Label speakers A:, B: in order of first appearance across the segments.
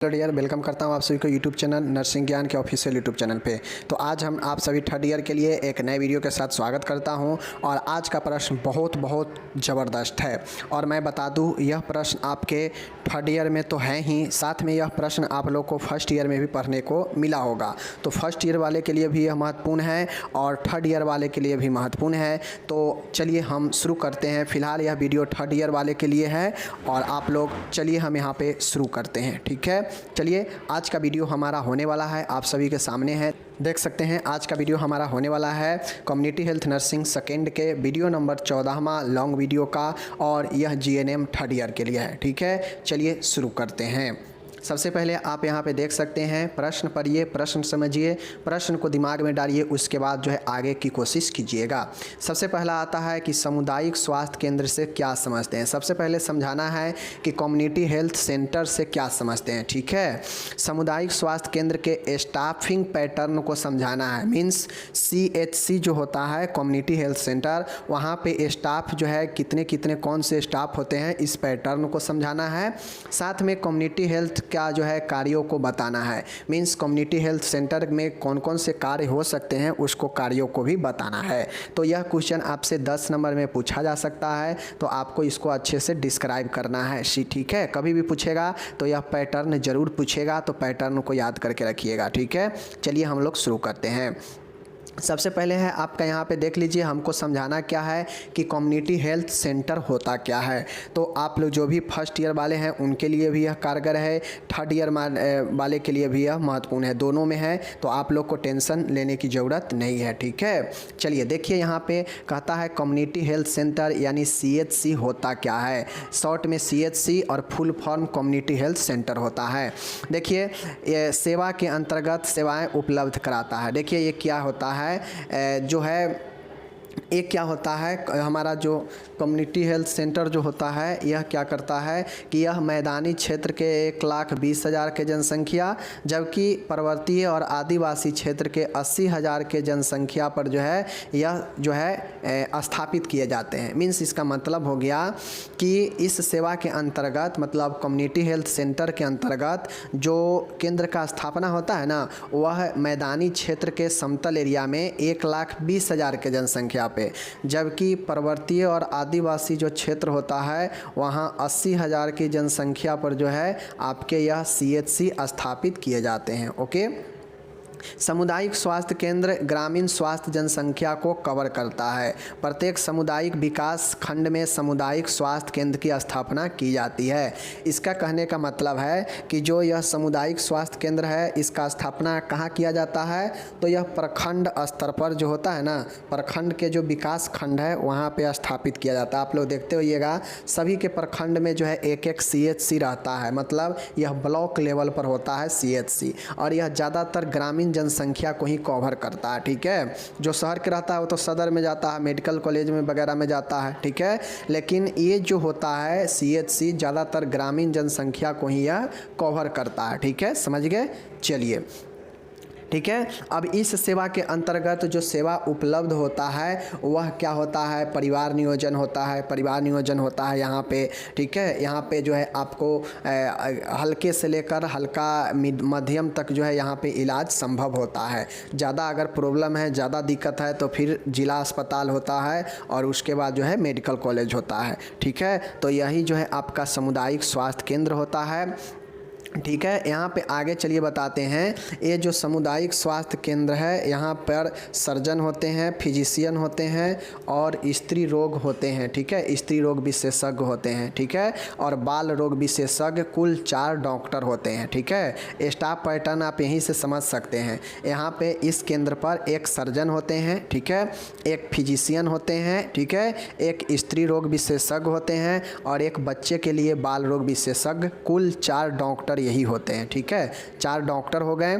A: Hello dear, welcome करता हूँ आप सभी को यूट्यूब चैनल नर्सिंग ज्ञान के ऑफिशियल यूट्यूब चैनल पे। तो आज हम आप सभी थर्ड ईयर के लिए एक नए वीडियो के साथ स्वागत करता हूँ। और आज का प्रश्न बहुत ज़बरदस्त है और मैं बता दूँ, यह प्रश्न आपके थर्ड ईयर में तो है ही, साथ में यह प्रश्न आप लोग को फर्स्ट ईयर में भी पढ़ने को मिला होगा। तो फर्स्ट ईयर वाले के लिए भी यह महत्वपूर्ण है और थर्ड ईयर वाले के लिए भी महत्वपूर्ण है। तो चलिए हम शुरू करते हैं। फ़िलहाल यह वीडियो थर्ड ईयर वाले के लिए है और आप लोग चलिए हम यहाँ पे शुरू करते हैं, ठीक है। चलिए, आज का वीडियो हमारा होने वाला है, आप सभी के सामने है, देख सकते हैं। आज का वीडियो हमारा होने वाला है कम्युनिटी हेल्थ नर्सिंग सेकेंड के वीडियो नंबर 14वां लॉन्ग वीडियो का, और यह जीएनएम थर्ड ईयर के लिए है, ठीक है। चलिए शुरू करते हैं। सबसे पहले आप यहाँ पे देख सकते हैं, प्रश्न पढ़िए, प्रश्न समझिए, प्रश्न को दिमाग में डालिए, उसके बाद जो है आगे की कोशिश कीजिएगा। सबसे पहला आता है कि सामुदायिक स्वास्थ्य केंद्र से क्या समझते हैं। सबसे पहले समझाना है कि कम्युनिटी हेल्थ सेंटर से क्या समझते हैं, ठीक है। सामुदायिक स्वास्थ्य केंद्र के स्टाफिंग पैटर्न को समझाना है। मीन्स CHC जो होता है कम्युनिटी हेल्थ सेंटर, वहाँ पे स्टाफ जो है कितने कितने कौन से स्टाफ होते हैं, इस पैटर्न को समझाना है। साथ में कम्युनिटी हेल्थ क्या जो है कार्यों को बताना है। मीन्स कम्युनिटी हेल्थ सेंटर में कौन कौन से कार्य हो सकते हैं, उसको कार्यों को भी बताना है। तो यह क्वेश्चन आपसे 10 नंबर में पूछा जा सकता है, तो आपको इसको अच्छे से डिस्क्राइब करना है, ठीक है। कभी भी पूछेगा तो यह पैटर्न जरूर पूछेगा, तो पैटर्न को याद करके रखिएगा, ठीक है। चलिए हम लोग शुरू करते हैं। सबसे पहले है आपका, यहाँ पे देख लीजिए, हमको समझाना क्या है कि कम्युनिटी हेल्थ सेंटर होता क्या है। तो आप लोग जो भी फर्स्ट ईयर वाले हैं उनके लिए भी यह कारगर है, थर्ड ईयर वाले के लिए भी यह महत्वपूर्ण है, दोनों में है। तो आप लोग को टेंशन लेने की ज़रूरत नहीं है, ठीक है। चलिए देखिए, यहाँ पे कहता है कम्युनिटी हेल्थ सेंटर यानी CHC होता क्या है। शॉर्ट में CHC और full form community health centre होता है। देखिए, ये सेवा के अंतर्गत सेवाएँ उपलब्ध कराता है। देखिए ये क्या होता है, जो है एक क्या होता है, हमारा जो कम्युनिटी हेल्थ सेंटर जो होता है, यह क्या करता है कि यह मैदानी क्षेत्र के 1,20,000 के जनसंख्या, जबकि पर्वतीय और आदिवासी क्षेत्र के 80,000 के जनसंख्या पर जो है यह जो है स्थापित किए जाते हैं। मीन्स इसका मतलब हो गया कि इस सेवा के अंतर्गत, मतलब कम्युनिटी हेल्थ सेंटर के अंतर्गत जो केंद्र का स्थापना होता है ना, वह मैदानी क्षेत्र के समतल एरिया में 1,20,000 के जनसंख्या पे, जबकि पर्वतीय और आदिवासी जो क्षेत्र होता है वहाँ 80,000 की जनसंख्या पर जो है आपके यह CHC स्थापित किए जाते हैं, ओके। सामुदायिक स्वास्थ्य केंद्र ग्रामीण स्वास्थ्य जनसंख्या को कवर करता है। प्रत्येक सामुदायिक विकास खंड में सामुदायिक स्वास्थ्य केंद्र की स्थापना की जाती है। इसका कहने का मतलब है कि जो यह सामुदायिक स्वास्थ्य केंद्र है, इसका स्थापना कहाँ किया जाता है, तो यह प्रखंड स्तर पर जो होता है ना, प्रखंड के जो विकास खंड है वहाँ पे स्थापित किया जाता है। आप लोग देखते होइएगा, सभी के प्रखंड में जो है एक एक CHC रहता है, मतलब यह ब्लॉक लेवल पर होता है CHC, और यह ज़्यादातर ग्रामीण जनसंख्या को ही कवर करता है, ठीक है। जो शहर के रहता है वो तो सदर में जाता है, मेडिकल कॉलेज में वगैरह में जाता है, ठीक है। लेकिन ये जो होता है CHC ज़्यादातर ग्रामीण जनसंख्या को ही यह कवर करता है, ठीक है, समझ गए। चलिए ठीक है। अब इस सेवा के अंतर्गत जो सेवा उपलब्ध होता है वह क्या होता है, परिवार नियोजन होता है। परिवार नियोजन होता है यहाँ पे, ठीक है। यहाँ पे जो है आपको हल्के से लेकर हल्का मध्यम तक जो है यहाँ पे इलाज संभव होता है। ज़्यादा अगर प्रॉब्लम है, ज़्यादा दिक्कत है, तो फिर जिला अस्पताल होता है और उसके बाद जो है मेडिकल कॉलेज होता है, ठीक है। तो यही जो है आपका सामुदायिक स्वास्थ्य केंद्र होता है, ठीक है। यहाँ पे आगे चलिए बताते हैं। ये जो सामुदायिक स्वास्थ्य केंद्र है, यहाँ पर सर्जन होते हैं, फिजिशियन होते हैं और स्त्री रोग होते हैं, ठीक है। स्त्री रोग विशेषज्ञ होते हैं, ठीक है, और बाल रोग विशेषज्ञ, कुल 4 डॉक्टर होते हैं, ठीक है। स्टाफ पैटर्न आप यहीं से समझ सकते हैं। यहाँ पे इस केंद्र पर एक सर्जन होते हैं, ठीक है, एक फिजिशियन होते हैं, ठीक है, एक स्त्री रोग विशेषज्ञ होते हैं और एक बच्चे के लिए बाल रोग विशेषज्ञ, कुल 4 डॉक्टर यही होते हैं, ठीक है। 4 डॉक्टर हो गए।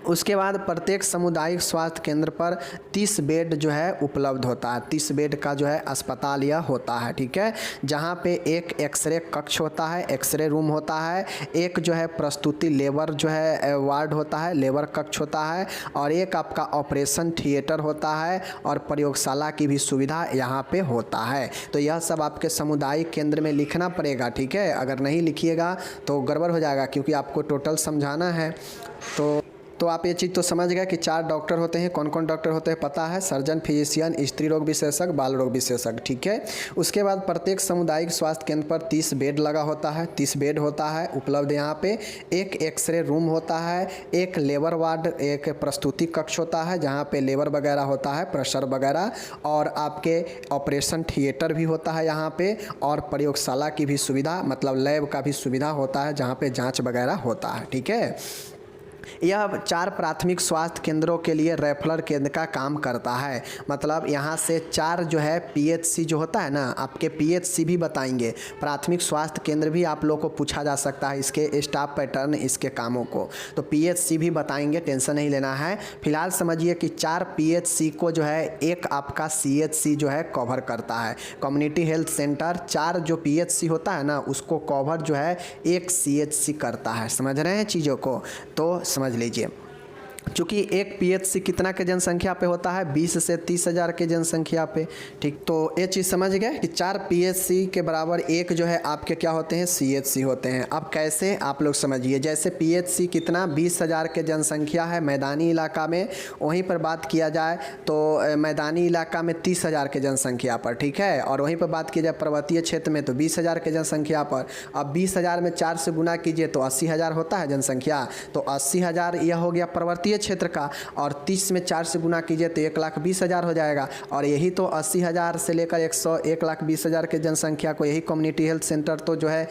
A: उसके बाद प्रत्येक सामुदायिक स्वास्थ्य केंद्र पर 30 बेड जो है उपलब्ध होता है। 30 बेड का जो है अस्पताल यह होता है, ठीक है। जहाँ पे एक एक्सरे कक्ष होता है, एक्सरे रूम होता है, एक जो है प्रस्तुति लेबर जो है वार्ड होता है, लेबर कक्ष होता है, और एक आपका ऑपरेशन थिएटर होता है, और प्रयोगशाला की भी सुविधा यहाँ पे होता है। तो यह सब आपके सामुदायिक केंद्र में लिखना पड़ेगा, ठीक है। अगर नहीं लिखिएगा तो गड़बड़ हो जाएगा, क्योंकि आपको टोटल समझाना है। तो आप ये चीज़ तो समझ गए कि 4 डॉक्टर होते हैं। कौन कौन डॉक्टर होते हैं पता है? सर्जन, फिजिशियन, स्त्री रोग विशेषज्ञ, बाल रोग विशेषज्ञ, ठीक है। उसके बाद प्रत्येक सामुदायिक स्वास्थ्य केंद्र पर 30 बेड लगा होता है, 30 बेड होता है उपलब्ध यहाँ पे। एक एक्सरे रूम होता है, एक लेबर वार्ड, एक प्रस्तुति कक्ष होता है जहाँ पे लेबर वगैरह होता है, प्रेशर वगैरह, और आपके ऑपरेशन थिएटर भी होता है यहाँ पे, और प्रयोगशाला की भी सुविधा, मतलब लैब का भी सुविधा होता है जहाँ पे जाँच वगैरह होता है, ठीक है। यह 4 प्राथमिक स्वास्थ्य केंद्रों के लिए रेफरल केंद्र का काम करता है। मतलब यहाँ से 4 जो है पीएचसी जो होता है ना, आपके पीएचसी भी बताएंगे। प्राथमिक स्वास्थ्य केंद्र भी आप लोग को पूछा जा सकता है इसके स्टाफ पैटर्न, इसके कामों को, तो पीएचसी भी बताएंगे, टेंशन नहीं लेना है। फिलहाल समझिए कि 4 पीएचसी को जो है एक आपका सीएचसी जो है कवर करता है, कम्युनिटी हेल्थ सेंटर। 4 जो पीएचसी होता है ना, उसको कवर जो है एक सीएचसी करता है। समझ रहे हैं चीज़ों को? तो समझ लीजिए, चूँकि एक पीएचसी कितना के जनसंख्या पे होता है? 20 से 30 हज़ार के जनसंख्या पे, ठीक। तो ये चीज़ समझ गए कि 4 पीएचसी के बराबर एक जो है आपके क्या होते हैं? सीएचसी होते हैं। अब कैसे आप लोग समझिए, जैसे पीएचसी कितना 20 हज़ार के जनसंख्या है मैदानी इलाका में, वहीं पर बात किया जाए तो मैदानी इलाका में 30 हज़ार के जनसंख्या पर, ठीक है। और वहीं पर बात की जाए पर्वतीय क्षेत्र में तो 20 हज़ार के जनसंख्या पर। अब 20 हज़ार में 4 से गुना कीजिए तो 80 हज़ार होता है जनसंख्या, तो 80 हज़ार यह हो गया पर्वतीय क्षेत्र का, और 30 में 4 से गुना कीजिए तो 1,20,000 हो जाएगा। और यही तो 80 हज़ार से लेकर 1,20,000 के जनसंख्या को यही कम्युनिटी हेल्थ सेंटर तो जो है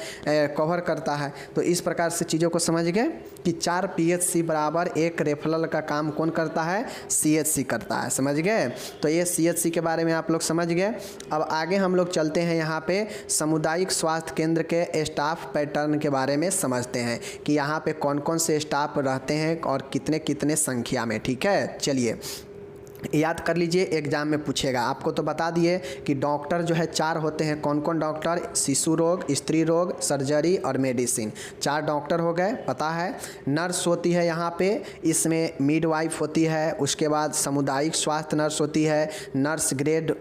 A: कवर करता है। तो इस प्रकार से चीज़ों को समझ गए कि 4 पीएचसी बराबर एक रेफरल का काम कौन करता है? सीएचसी करता है। समझ गए? तो ये सीएचसी के बारे में आप लोग समझ गए। अब आगे हम लोग चलते हैं यहाँ पे सामुदायिक स्वास्थ्य केंद्र के स्टाफ पैटर्न के बारे में समझते हैं कि यहाँ पे कौन कौन से स्टाफ रहते हैं और कितने कितने संख्या में, ठीक है। चलिए याद कर लीजिए, एग्जाम में पूछेगा। आपको तो बता दिए कि डॉक्टर जो है 4 होते हैं। कौन कौन डॉक्टर? शिशु रोग, स्त्री रोग, सर्जरी और मेडिसिन, 4 डॉक्टर हो गए, पता है। नर्स होती है यहाँ पे, इसमें मिडवाइफ होती है। उसके बाद सामुदायिक स्वास्थ्य नर्स होती है, नर्स ग्रेड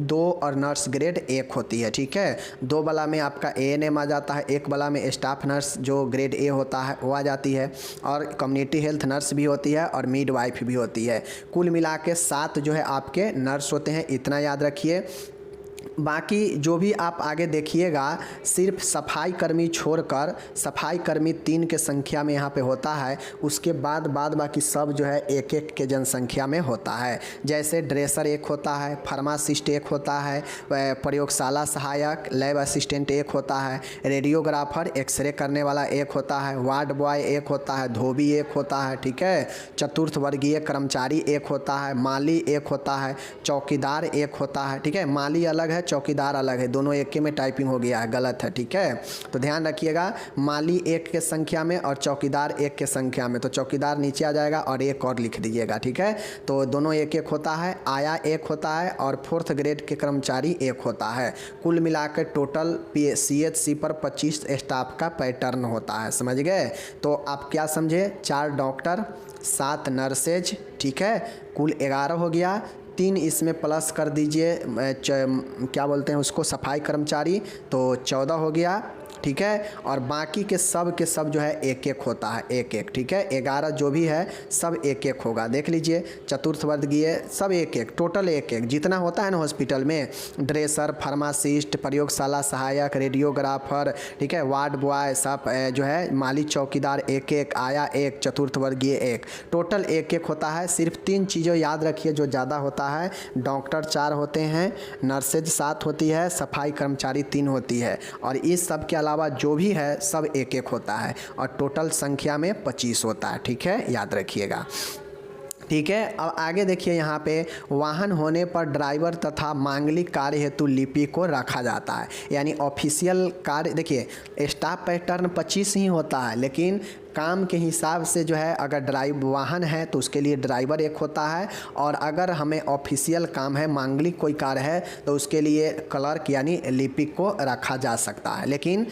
A: 2 और नर्स ग्रेड 1 होती है, ठीक है। 2 वाला में आपका एएनएम आ जाता है, 1 वाला में स्टाफ नर्स जो ग्रेड ए होता है वो आ जाती है, और कम्युनिटी हेल्थ नर्स भी होती है और मिडवाइफ भी होती है। कुल मिला के 7 जो है आपके नर्स होते हैं, इतना याद रखिए। बाकी जो भी आप आगे देखिएगा, सिर्फ सफाई कर्मी छोड़कर, सफाई कर्मी 3 के संख्या में यहाँ पे होता है। उसके बाद बाकी सब जो है 1-1 के जनसंख्या में होता है। जैसे ड्रेसर 1 होता है, फार्मासिस्ट 1 होता है, प्रयोगशाला सहायक लैब असिस्टेंट 1 होता है, रेडियोग्राफर एक्सरे करने वाला 1 होता है, वार्ड बॉय 1 होता है, धोबी 1 होता है, ठीक है। चतुर्थ वर्गीय कर्मचारी 1 होता है, माली 1 होता है, चौकीदार 1 होता है, ठीक है। माली अलग है, चौकीदार अलग है, दोनों एक में टाइपिंग हो गया है, गलत है, ठीक है। तो ध्यान रखिएगा, माली 1 के संख्या में और चौकीदार 1 के संख्या में, तो चौकीदार नीचे आ जाएगा और 1 और लिख दीजिएगा, ठीक है। तो दोनों 1-1 होता है। आया 1 होता है और 4th ग्रेड के कर्मचारी 1 होता है। कुल मिलाकर टोटल सीएचसी पर 25 स्टाफ का पैटर्न होता है। समझ गए? तो आप क्या समझे? 4 डॉक्टर, 7 नर्सेज, ठीक है, कुल 11 हो गया। 3 इसमें प्लस कर दीजिए, क्या बोलते हैं उसको, सफाई कर्मचारी, तो 14 हो गया, ठीक है। और बाकी के सब जो है 1-1 होता है, 1-1, ठीक है। 11 जो भी है सब 1-1 होगा। देख लीजिए, चतुर्थ वर्गीय सब 1-1, टोटल 1-1 जितना होता है ना हॉस्पिटल में, ड्रेसर, फार्मासिस्ट, प्रयोगशाला सहायक, रेडियोग्राफर, ठीक है, वार्ड बॉय, सब जो है, माली चौकीदार 1-1, आया 1, चतुर्थ वर्गीय 1, टोटल 1-1 होता है। सिर्फ 3 चीज़ें याद रखिए जो ज़्यादा होता है। डॉक्टर 4 होते हैं, नर्सेज 7 होती है, सफाई कर्मचारी 3 होती है, और इस सब के अलावा जो भी है सब 1-1 होता है, और टोटल संख्या में 25 होता है, ठीक है, याद रखिएगा, ठीक है। अब आगे देखिए, यहाँ पे वाहन होने पर ड्राइवर तथा मांगलिक कार्य हेतु लिपि को रखा जाता है। यानी ऑफिशियल कार्य, देखिए स्टाफ पैटर्न 25 ही होता है, लेकिन काम के हिसाब से जो है अगर वाहन है तो उसके लिए ड्राइवर एक होता है, और अगर हमें ऑफिशियल काम है, मांगलिक कोई कार्य है, तो उसके लिए क्लर्क यानी लिपिक को रखा जा सकता है। लेकिन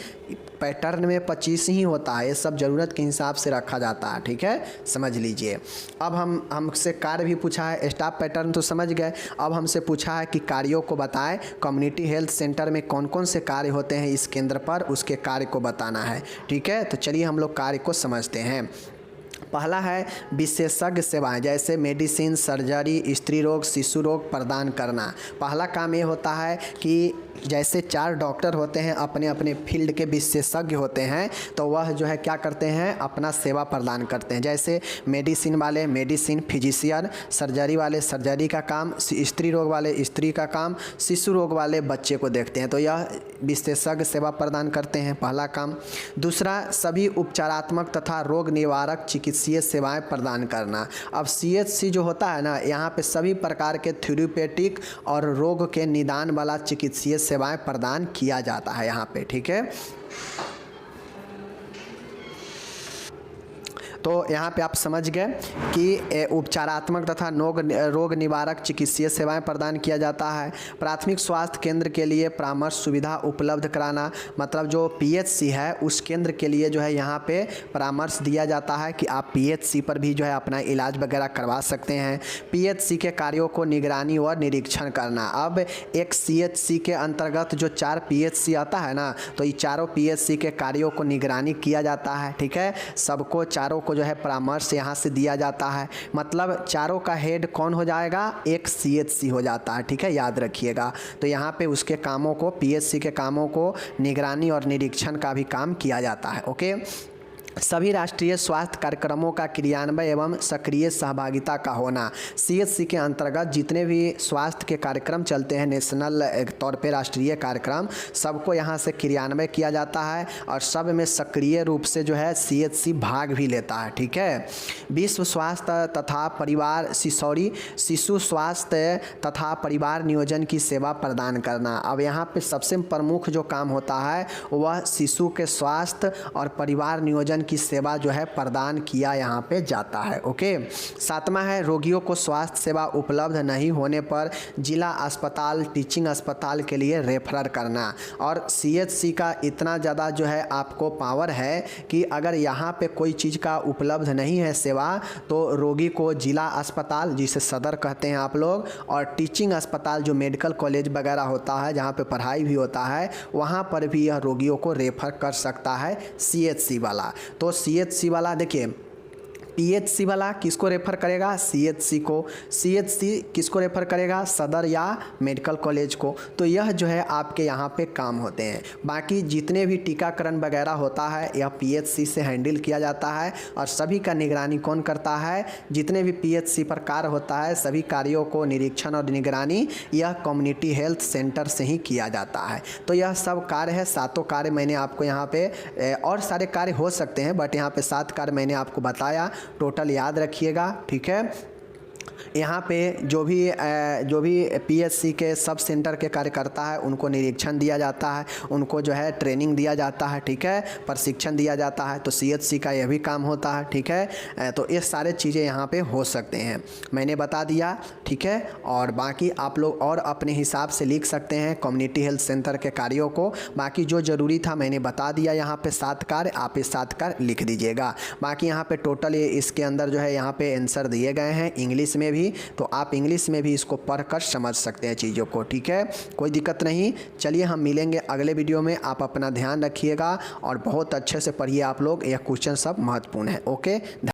A: पैटर्न में 25 ही होता है, ये सब ज़रूरत के हिसाब से रखा जाता है, ठीक है, समझ लीजिए। अब हमसे कार्य भी पूछा है, स्टाफ पैटर्न तो समझ गए। अब हमसे पूछा है कि कार्यों को बताएं, कम्युनिटी हेल्थ सेंटर में कौन कौन से कार्य होते हैं इस केंद्र पर, उसके कार्य को बताना है, ठीक है। तो चलिए हम लोग कार्य को समझते हैं। पहला है विशेषज्ञ सेवाएं, जैसे मेडिसिन, सर्जरी, स्त्री रोग, शिशु रोग प्रदान करना। पहला काम ये होता है कि जैसे 4 डॉक्टर होते हैं, अपने अपने फील्ड के विशेषज्ञ होते हैं, तो वह जो है क्या करते हैं, अपना सेवा प्रदान करते हैं। जैसे मेडिसिन वाले मेडिसिन, फिजिशियन, सर्जरी वाले सर्जरी का काम, स्त्री रोग वाले स्त्री का काम, शिशु रोग वाले बच्चे को देखते हैं। तो यह विशेषज्ञ सेवा प्रदान करते हैं, पहला काम। दूसरा, सभी उपचारात्मक तथा रोग निवारक चिकित्सीय सेवाएं प्रदान करना। अब CHC जो होता है ना, यहाँ पे सभी प्रकार के थेरेप्यूटिक और रोग के निदान वाला चिकित्सीय सेवाएं प्रदान किया जाता है यहाँ पे, ठीक है। तो यहाँ पे आप समझ गए कि उपचारात्मक तथा रोग निवारक चिकित्सीय सेवाएं प्रदान किया जाता है। प्राथमिक स्वास्थ्य केंद्र के लिए परामर्श सुविधा उपलब्ध कराना, मतलब जो PHC है उस केंद्र के लिए जो है यहाँ पे परामर्श दिया जाता है कि आप PHC पर भी जो है अपना इलाज वगैरह करवा सकते हैं। PHC के कार्यों को निगरानी और निरीक्षण करना। अब एक CHC के अंतर्गत जो 4 PHC आता है ना, तो ये चारों PHC के कार्यों को निगरानी किया जाता है, ठीक है। सबको चारों को जो है परामर्श यहाँ से दिया जाता है, मतलब चारों का हेड कौन हो जाएगा, एक CHC हो जाता है, ठीक है, याद रखिएगा। तो यहाँ पे उसके कामों को, PHC के कामों को निगरानी और निरीक्षण का भी काम किया जाता है, ओके। सभी राष्ट्रीय स्वास्थ्य कार्यक्रमों का क्रियान्वयन एवं सक्रिय सहभागिता का होना। CHC के अंतर्गत जितने भी स्वास्थ्य के कार्यक्रम चलते हैं, नेशनल तौर पे राष्ट्रीय कार्यक्रम, सबको यहाँ से क्रियान्वयन किया जाता है और सब में सक्रिय रूप से जो है CHC भाग भी लेता है, ठीक है। विश्व स्वास्थ्य तथा परिवार शिशु स्वास्थ्य तथा परिवार नियोजन की सेवा प्रदान करना। अब यहाँ पे सबसे प्रमुख जो काम होता है वह शिशु के स्वास्थ्य और परिवार नियोजन की सेवा जो है प्रदान किया यहाँ पे जाता है, ओके। 7वां है रोगियों को स्वास्थ्य सेवा उपलब्ध नहीं होने पर जिला अस्पताल, टीचिंग अस्पताल के लिए रेफर करना। और CHC का इतना ज़्यादा जो है आपको पावर है कि अगर यहाँ पे कोई चीज़ का उपलब्ध नहीं है सेवा, तो रोगी को जिला अस्पताल, जिसे सदर कहते हैं आप लोग, और टीचिंग अस्पताल जो मेडिकल कॉलेज वगैरह होता है जहाँ पे पढ़ाई भी होता है, वहाँ पर भी यह रोगियों को रेफर कर सकता है CHC वाला। तो CHC वाला देखिए, PHC वाला किसको रेफ़र करेगा, CHC को। CHC किसको रेफ़र करेगा, सदर या मेडिकल कॉलेज को। तो यह जो है आपके यहाँ पे काम होते हैं। बाकी जितने भी टीकाकरण वगैरह होता है यह PHC से हैंडल किया जाता है, और सभी का निगरानी कौन करता है, जितने भी PHC पर कार्य होता है सभी कार्यों को निरीक्षण और निगरानी यह कम्युनिटी हेल्थ सेंटर से ही किया जाता है। तो यह सब कार्य है, 7 कार्य मैंने आपको यहाँ पे, और सारे कार्य हो सकते हैं बट यहाँ पे 7 कार्य मैंने आपको बताया, टोटल याद रखिएगा, ठीक है। यहाँ पे जो भी PHC के सब सेंटर के कार्यकर्ता है उनको निरीक्षण दिया जाता है, उनको जो है ट्रेनिंग दिया जाता है, ठीक है, प्रशिक्षण दिया जाता है। तो CHC का यह भी काम होता है, ठीक है। तो ये सारे चीज़ें यहाँ पे हो सकते हैं, मैंने बता दिया, ठीक है। और बाकी आप लोग और अपने हिसाब से लिख सकते हैं कम्युनिटी हेल्थ सेंटर के कार्यों को। बाकी जो ज़रूरी था मैंने बता दिया, यहाँ पे 7 कार्य, आप ये 7 कार्य लिख दीजिएगा। बाकी यहाँ पे टोटल इसके अंदर जो है यहाँ पे आंसर दिए गए हैं इंग्लिश में भी, तो आप इंग्लिश में भी इसको पढ़कर समझ सकते हैं चीज़ों को, ठीक है, कोई दिक्कत नहीं। चलिए हम मिलेंगे अगले वीडियो में, आप अपना ध्यान रखिएगा और बहुत अच्छे से पढ़िए आप लोग, यह क्वेश्चन सब महत्वपूर्ण है, ओके।